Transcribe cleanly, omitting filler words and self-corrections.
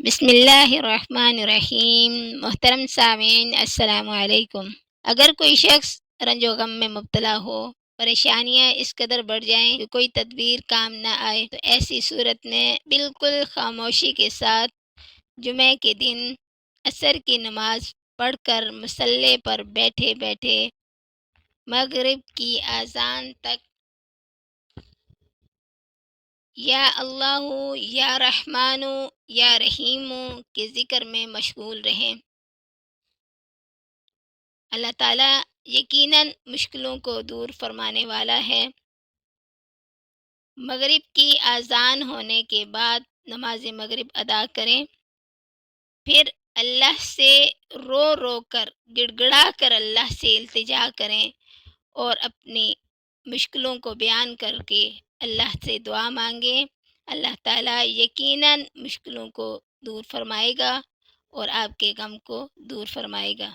بسم اللہ الرحمن الرحیم۔ محترم سامعین، السلام علیکم۔ اگر کوئی شخص رنج و غم میں مبتلا ہو، پریشانیاں اس قدر بڑھ جائیں کہ کوئی تدبیر کام نہ آئے، تو ایسی صورت میں بالکل خاموشی کے ساتھ جمعہ کے دن عصر کی نماز پڑھ کر مصلی پر بیٹھے بیٹھے مغرب کی اذان تک یا اللہ یا رحمان یا رحیم کے ذکر میں مشغول رہیں۔ اللہ تعالیٰ یقیناً مشکلوں کو دور فرمانے والا ہے۔ مغرب کی اذان ہونے کے بعد نماز مغرب ادا کریں، پھر اللہ سے رو رو کر گڑ گڑا کر اللہ سے التجا کریں اور اپنی مشکلوں کو بیان کر کے اللہ سے دعا مانگیں۔ اللہ تعالیٰ یقیناً مشکلوں کو دور فرمائے گا اور آپ کے غم کو دور فرمائے گا۔